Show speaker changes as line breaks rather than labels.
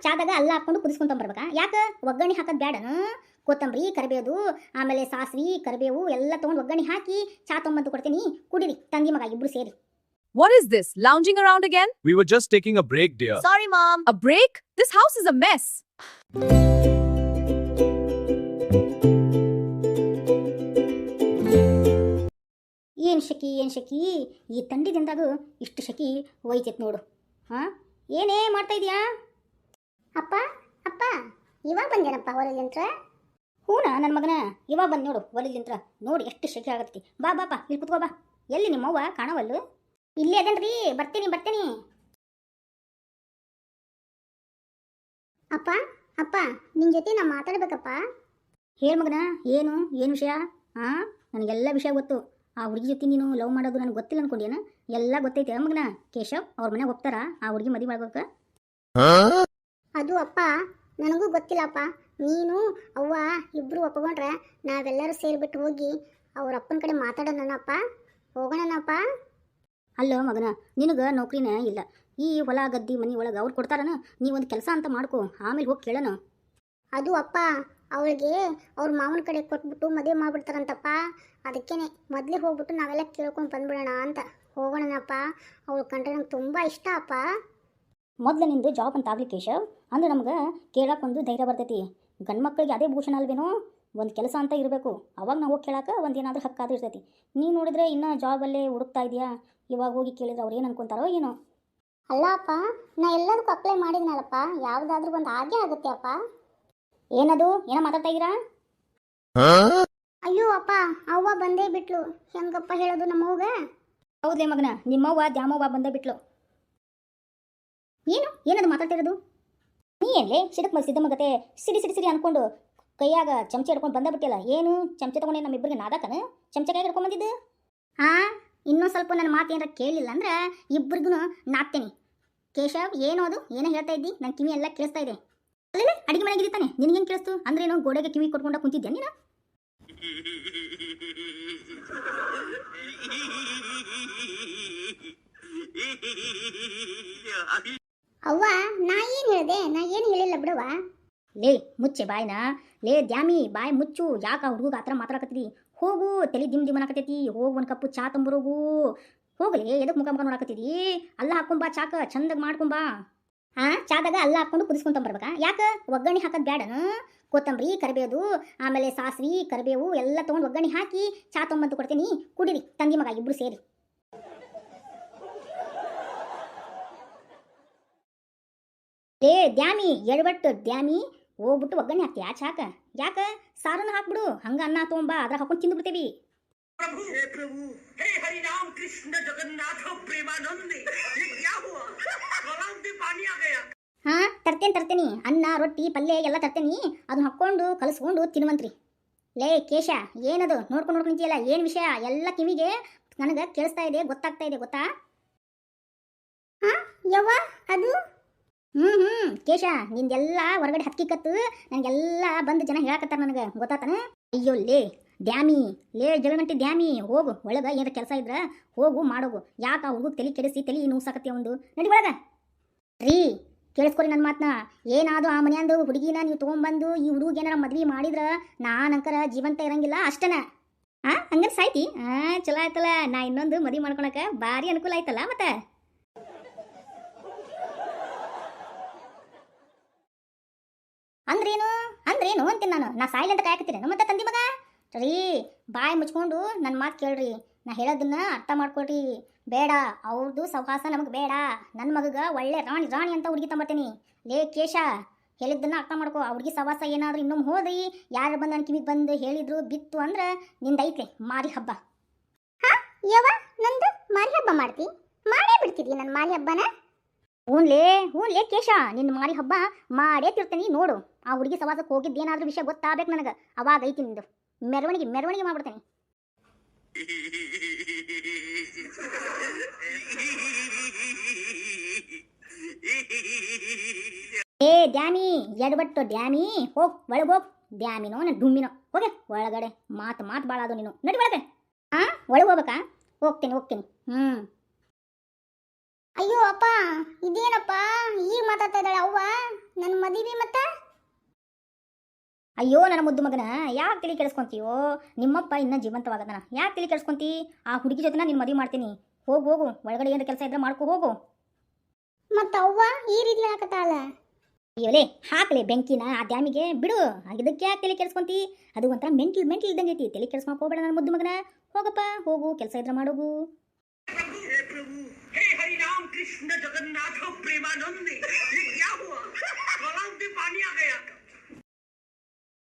ಚಾದಾಗ ಅಲ್ಲ ಹಾಕೊಂಡು ಕುದಿಸ್ಕೊಂತಂಬರ್ಬೇಕಾ? ಯಾಕೆ ಒಗ್ಗರಣೆ ಹಾಕೋದು ಬೇಡನು? ಕೊತ್ತಂಬರಿ ಕರಿಬೇವು ಆಮೇಲೆ ಸಾಸ್ವಿ ಕರಿಬೇವು ಎಲ್ಲ ತೊಗೊಂಡು ಒಗ್ಗರಣೆ ಹಾಕಿ ಚಾ ತೊಗೊಂಬಂದು ಕೊಡ್ತೀನಿ, ಕುಡಿರಿ ತಂಗಿ ಮಗ ಇಬ್ರು ಸೇರಿ.
What is this? Lounging around again?
We were just taking a break, dear.
Sorry, Mom. A break? This house is a mess.
ಏನು ಶಕಿ ಈ ತಂಡಿ ದಿನದಾಗ ಇಷ್ಟು ಶಕಿ ಒಯ್ತೈತೆ ನೋಡು. ಹಾಂ ಏನೇ ಮಾಡ್ತಾ ಇದೀಯಾ?
ಅಪ್ಪ ಅಪ್ಪ ಇವಾಗ ಬಂದೇನಪ್ಪ ಹೊರಲಿಂತ್ರ.
ಹೂನಾ ನನ್ನ ಮಗನ ಇವಾಗ ಬಂದು ನೋಡು ಒಲಿಲಿಂತ್ರ. ನೋಡಿ ಎಷ್ಟು ಶಕಿ ಆಗತ್ತಿ. ಬಾ ಬಾಪ ಇಲ್ಲಿ ಕುತ್ಕೋ ಬಾ. ಎಲ್ಲಿ ನಿಮ್ಮವ್ವ ಕಾಣವಲ್ಲು?
ಇಲ್ಲೇ ಅದೇನ್ರಿ, ಬರ್ತೀನಿ. ಅಪ್ಪ ಅಪ್ಪ ನಿನ್ನ ಜೊತೆ ನಾ ಮಾತಾಡ್ಬೇಕಪ್ಪ.
ಹೇಳು ಮಗನ, ಏನು ವಿಷಯ? ಹಾಂ ನನಗೆಲ್ಲ ವಿಷಯ ಗೊತ್ತು. ಆ ಹುಡುಗಿ ಜೊತೆ ನೀನು ಲವ್ ಮಾಡೋದು ನನಗೆ ಗೊತ್ತಿಲ್ಲ ಅನ್ಕೊಂಡೇನ? ಎಲ್ಲ ಗೊತ್ತೈತೆ ಮಗನ. ಕೇಶವ್ ಅವ್ರ ಮನೆಗೆ ಹೋಗ್ತಾರ ಆ ಹುಡುಗಿ ಮದುವೆ ಮಾಡ್ಬೇಕು.
ಅದು ಅಪ್ಪ ನನಗೂ ಗೊತ್ತಿಲ್ಲಪ್ಪ. ನೀನು ಅವ್ವ ಇಬ್ಬರು ಒಪ್ಕೊಂಡ್ರೆ ನಾವೆಲ್ಲರೂ ಸೇರಿಬಿಟ್ಟು ಹೋಗಿ ಅವ್ರ ಅಪ್ಪನ ಕಡೆ ಮಾತಾಡೋಣಪ್ಪ. ಹೋಗೋಣಪ್ಪ.
ಅಲ್ಲೋ ಮಗನ, ನಿನಗೆ ನೌಕರಿನೇ ಇಲ್ಲ. ಈ ಹೊಲ ಗದ್ದಿ ಮನೆ ಒಳಗೆ ಅವ್ರು ಕೊಡ್ತಾರನ? ನೀವೊಂದು ಕೆಲಸ ಅಂತ ಮಾಡ್ಕೊ, ಆಮೇಲೆ ಹೋಗಿ ಕೇಳೋಣ.
ಅದು ಅಪ್ಪ ಅವಳಿಗೆ ಅವ್ರ ಮಾವನ ಕಡೆ ಕೊಟ್ಬಿಟ್ಟು ಮದುವೆ ಮಾಡಿಬಿಡ್ತಾರಂತಪ್ಪ. ಅದಕ್ಕೇನೆ ಮೊದಲೇ ಹೋಗ್ಬಿಟ್ಟು ನಾವೆಲ್ಲ ಕೇಳ್ಕೊಂಡು ಬಂದ್ಬಿಡೋಣ ಅಂತ. ಹೋಗೋಣಪ್ಪ. ಅವಳು ಕಂಡ್ರೆ ನಂಗೆ ತುಂಬ ಇಷ್ಟ ಅಪ್ಪ.
ಮೊದಲು ನಿಂದು ಜಾಬ್ ಅಂತ ಆಗಲಿ ಕೇಶವ್, ಅಂದ್ರೆ ನಮ್ಗೆ ಕೇಳಕ್ಕೊಂದು ಧೈರ್ಯ ಬರ್ತೈತಿ. ಗಂಡು ಮಕ್ಕಳಿಗೆ ಅದೇ ಭೂಷಣ ಅಲ್ವೇನೋ, ಒಂದು ಕೆಲಸ ಅಂತ ಇರಬೇಕು. ಅವಾಗ ನಾವು ಹೋಗಿ ಕೇಳಕ್ಕೆ ಒಂದು ಏನಾದರೂ ಹಕ್ಕಾದ್ರೂ ಇರ್ತೈತಿ. ನೀನು ನೋಡಿದ್ರೆ ಇನ್ನೂ ಜಾಬಲ್ಲೇ ಹುಡುಕ್ತಾ ಇದೆಯಾ? ಇವಾಗ ಹೋಗಿ ಕೇಳಿದ್ರೆ ಅವ್ರು ಏನು ಅನ್ಕೊಂತಾರೋ ಏನೋ.
ಅಲ್ಲ ಅಪ್ಪ, ನಾ ಎಲ್ಲದಕ್ಕೂ ಅಪ್ಲೈ ಮಾಡಿದ್ನಲ್ಲಪ್ಪ, ಯಾವುದಾದ್ರೂ ಒಂದು ಹಾಗೆ ಆಗುತ್ತೆ ಅಪ್ಪ.
ಏನದು ಏನೋ ಮಾತಾಡ್ತಾ ಇದ್ದೀರಾ?
ಅಯ್ಯೋ ಅಪ್ಪ, ಅವ್ವ ಬಂದೇ ಬಿಟ್ಲು. ಹೆಂಗಪ್ಪ ಹೇಳೋದು ನಮ್ಮವ್ಗ?
ಹೌದೇ ಮಗನ, ನಿಮ್ಮವ್ವ ದ್ಯಾಮವ್ವ ಬಂದೇ ಬಿಟ್ಲು. ಏನದು ಮಾತಾಡ್ತಿರೋದು? ನೀ ಎಲ್ಲೇ ಸಿಡಕ್ ಮಗ ಸಿದ್ದ ಮಗತೆ ಸಿಡಿ ಅನ್ಕೊಂಡು ಕೈಯಾಗ ಚಮಚೆ ಹಿಡ್ಕೊಂಡು ಬಂದ ಬಿಟ್ಟಿಲ್ಲ. ಏನು ಚಮಚೆ ತೊಗೊಂಡೆ ನಮ್ಮಿಬ್ಬರಿಗೆ ನಾದಕನ? ಚಮಚೆ ಹಿಡ್ಕೊಂಡು ಬಂದಿದ್ದು? ಹಾಂ, ಇನ್ನೂ ಸ್ವಲ್ಪ ನನ್ನ ಮಾತು ಏನಾರ ಕೇಳಲಿಲ್ಲ ಅಂದ್ರೆ ಇಬ್ಬರಿಗೂ ನಾದ್ತೇನೆ. ಕೇಶವ್ ಏನೋದು ಏನೋ ಹೇಳ್ತಾ ಇದ್ದಿ? ನನ್ನ ಕಿವಿ ಎಲ್ಲ ಕೇಳಿಸ್ತಾ ಇದೆ. ಅಲ್ಲೇ ಅಡಿಗೆ ಮನೆಗೆ ತಾನೆ, ನಿನಗೇನು ಕೇಳಿಸ್ತು? ಅಂದ್ರೇನು ಗೋಡೆಗೆ ಕಿವಿ ಕೊಟ್ಕೊಂಡ ಕುಂತಿದ್ಯಾ ನೀನು?
ಅವ್ವ ನಾ ಏನು ಹೇಳಿದೆ? ನಾ ಏನು ಹೇಳಿಲ್ಲ ಬಿಡವ್ವ.
ಲೇ ಮುಚ್ಚೆ ಬಾಯ್ನ. ಲೇ ದ್ಯಾಮಿ ಬಾಯ್ ಮುಚ್ಚು. ಯಾಕೆ ಆ ಹುಡುಗ ಆ ಥರ ಮಾತಾಡಕತ್ತೀರಿ? ಹೋಗು, ತಲೆ ದಿಮ್ ಅನ್ನಕತ್ತೈತಿ. ಹೋಗು ಒಂದು ಕಪ್ಪು ಚಾ ತಂಬರೋಗು. ಹೋಗಲಿ, ಎದಕ್ಕೆ ಮುಖ ನೋಡಕತ್ತೀರಿ? ಅಲ್ಲ ಹಾಕೊಂಬಾ, ಚಾಕ ಚಂದಾಗ ಮಾಡ್ಕೊಂಬಾ. ಹಾಂ, ಚಾದಾಗ ಅಲ್ಲ ಹಾಕ್ಕೊಂಡು ಕುದಿಸ್ಕೊಂತಂಬರ್ಬೇಕಾ? ಯಾಕೆ ಒಗ್ಗರಣೆ ಹಾಕೋದು ಬೇಡನು? ಕೊತ್ತಂಬರಿ ಕರಿಬೇವು ಆಮೇಲೆ ಸಾಸ್ವಿ ಕರಿಬೇವು ಎಲ್ಲ ತೊಗೊಂಡು ಒಗ್ಗರಣೆ ಹಾಕಿ ಚಾ ತೊಗೊಂಬಂದು ಕೊಡ್ತೀನಿ, ಕುಡಿರಿ ತಂಗಿ ಮಗ ಇಬ್ರು ಸೇರಿ. ಲೇ ದ್ಯಾಮಿ, ಎಡಬಟ್ಟು ದ್ಯಾಮಿ, ಹೋಗ್ಬಿಟ್ಟು ಒಗ್ಗರಣೆ ಹಾಕ್ತೀಯಾ ಚಾಕ? ಯಾಕೆ ಸಾರನ್ನು ಹಾಕ್ಬಿಡು, ಹಂಗ ಅನ್ನ ತೊಗೊಂಬಾ, ಅದ್ರ ಹಾಕೊಂಡು ತಿಂದು ಬಿಡ್ತೇವಿ.
प्रभु हे प्रभु हे हरि राम कृष्ण जगन्नाथ प्रेमानंद ये क्या हुआ? गलाव में पानी आ गया.
ಹಾಂ ತರ್ತೇನೆ. ಅನ್ನ ರೊಟ್ಟಿ ಪಲ್ಯ ಎಲ್ಲ ತರ್ತೇನೆ. ಅದನ್ನ ಹಾಕ್ಕೊಂಡು ಕಲಸ್ಕೊಂಡು ತಿನ್ನುವಂತ್ರಿ. ಲೇ ಕೇಶ, ಏನದು ನೋಡ್ಕೊಂಡು ನಿಂತಿಯಲ್ಲ? ಏನು ವಿಷಯ? ಎಲ್ಲ ಕಿವಿಗೆ ನನಗೆ ಕೇಳಿಸ್ತಾ ಇದೆ, ಗೊತ್ತಾಗ್ತಾ ಇದೆ ಗೊತ್ತಾ?
ಹಾಂ ಯವ್ವ ಅದು
ಕೇಶ, ನಿಂದೆಲ್ಲ ಹೊರಗಡೆ ಹಕ್ಕಿಕತ್ತು ನನಗೆಲ್ಲ ಬಂದು ಜನ ಹೇಳಕತ್ತಾರ ನನಗೆ, ಗೊತ್ತಾತನ? ಅಯ್ಯೋ ಲೇ ದ್ಯಾಮಿ, ಲೇ ಜಗಳಗಂಟಿ ದ್ಯಾಮಿ, ಹೋಗು ಒಳಗೆ ಏನಾರ ಕೆಲಸ ಇದ್ರೆ ಹೋಗು ಮಾಡೋಗು. ಯಾಕೆ ಆ ಹುಡುಗ ತಲೆ ಕೆಡಿಸಿ ತಲೆ ನೂಸಾಕತ್ತಿ ಒಂದು ನಡಿ ಒಳಗೆ. ರೀ ಕೇಳಿಸ್ಕೊರಿ ನನ್ನ ಮಾತನ್ನ. ಏನಾದರೂ ಆ ಮನೆಯಂದು ಹುಡುಗಿನ ನೀವು ತೊಗೊಂಬಂದು ಈ ಹುಡುಗ ಏನಾರ ಮದ್ವೆ ಮಾಡಿದ್ರೆ ನಾನಂಕರ ಜೀವಂತ ಇರಂಗಿಲ್ಲ ಅಷ್ಟನ. ಹಂಗಾರೆ ಸಾಯ್ತಿ? ಚಲೋ ಆಯ್ತಲ್ಲ, ನಾ ಇನ್ನೊಂದು ಮದುವೆ ಮಾಡ್ಕೊಳಕ್ಕೆ ಭಾರಿ ಅನುಕೂಲ ಆಯ್ತಲ್ಲ ಮತ್ತೆ. ಅಂದ್ರೇನು ಅಂತೀನಿ ನಾನು. ನಾ ಸಾಯಿಲ್ ಅಂತ ಕಾಯಕತ್ತೀನಿ ಮತ್ತೆ ತಂದಿ ಮಗ. ರೀ ಬಾಯಿ ಮುಚ್ಕೊಂಡು ನನ್ನ ಮಾತು ಕೇಳ್ರಿ, ನಾ ಹೇಳೋದನ್ನ ಅರ್ಥ ಮಾಡ್ಕೊಳ್ರಿ. ಬೇಡ, ಅವ್ರದ್ದು ಸಹವಾಸ ನಮಗೆ ಬೇಡ. ನನ್ನ ಮಗಗೆ ಒಳ್ಳೆ ರಾಣಿ ಅಂತ ಹುಡುಗಿ ತಂಬರ್ತೀನಿ. ಲೇ ಕೇಶ, ಹೇಳಿದ್ದನ್ನ ಅರ್ಥ ಮಾಡ್ಕೋ. ಆ ಹುಡುಗಿ ಸಹವಾಸ ಏನಾದರೂ ಇನ್ನೊಮ್ಮೆ ಹೋದ್ರಿ, ಯಾರು ಬಂದು ನನ್ನ ಕಿವಿಗೆ ಬಂದು ಹೇಳಿದ್ರು ಬಿತ್ತು ಅಂದ್ರೆ ನಿಂದೈತೆ ಮಾರಿ ಹಬ್ಬ.
ಹಾಂ ಯವ್ವ, ನಂದು ಮಾರಿ ಹಬ್ಬ ಮಾಡ್ತಿ? ಮಾಡೇ ಬಿಡ್ತೀರಿ ನನ್ನ ಮಾರಿ ಹಬ್ಬನ?
ಹ್ಞೂನ್ಲೇ ಕೇಶ, ನಿನ್ನ ಮಾರಿ ಹಬ್ಬ ಮಾಡೇ ತಿರ್ತೀನಿ ನೋಡು. ಆ ಹುಡುಗಿ ಸವಾಸಕ್ಕೆ ಹೋಗಿದ್ದೇನಾದ್ರೂ ವಿಷಯ ಗೊತ್ತಾಗಬೇಕು ನನಗೆ. ಅವಾಗ ಐತಿ ನಿಂದು ಮೆರವಣಿಗೆ ಮಾಡ್ಬಿಡ್ತೇನೆ. ಏ ದ್ಯಾಮಿ, ಎಡಬಟ್ಟು ದ್ಯಾಮಿ, ಹೋಗ್ ಒಳಗೆ ಹೋಗ್. ದ್ಯಾಮಿನೋ ನನ್ನ ಡುಮ್ಮಿನೋ, ಹೋಗೆ ಒಳಗಡೆ. ಮಾತು ಭಾಳ ಅದು ನೀನು. ನಡಿ ಒಳಗೆ. ಒಳಗೆ ಹೋಗ್ಬೇಕಾ? ಹೋಗ್ತೀನಿ.
ಅಯ್ಯೋ ಅಪ್ಪ, ಇದೇನಪ್ಪ ಈಗ ಮಾತಾಡ್ತಾ ಇದ್ದಾಳೆ ಅವ್ವ? ನನ್ನ ಮದುವೆ ಮತ್ತೆ
ಅಯ್ಯೋ ನನ್ನ ಮುದ್ದು ಮಗನ ಯಾಕೆ ತಲೆ ಕೆಡಿಸ್ಕೊಂತೀಯೋ ನಿಮ್ಮಪ್ಪ ಇನ್ನೂ ಜೀವಂತವಾಗದನ ಯಾಕೆ ತಲೆ ಕೆಡಿಸ್ಕೊಂತಿ ಆ ಹುಡುಗಿ ಜೊತೆನ ನಿನ್ನ ಮದುವೆ ಮಾಡ್ತೀನಿ ಹೋಗು ಹೋಗು ಒಳಗಡೆ ಏನಾರ ಕೆಲಸ ಇದ್ರೆ ಮಾಡ್ಕೊ ಹೋಗು
ಮತ್ತು ಅವ್ವ ಈ ರೀತಿ ಹಾಕತ್ತಾಳ
ಅಯ್ಯೋಲೇ ಹಾಕ್ಲೆ ಬೆಂಕಿನ ಆ ಡ್ಯಾಮಿಗೆ ಬಿಡು ಇದಕ್ಕೆ ಯಾಕೆ ತಲೆ ಕೆಡಿಸ್ಕೊಂತಿ ಅದು ಒಂಥರ ಮೆಂಟ್ಲ್ ಇದ್ದಂಗೆ ಐತಿ ತಲೆ ಕೆಡಿಸ್ಕೊಳಕ್ ಹೋಗ್ಬೇಡ ನನ್ನ ಮುದ್ದು ಮಗನ ಹೋಗಪ್ಪ ಹೋಗು ಕೆಲಸ ಇದ್ರೆ ಮಾಡೋಗು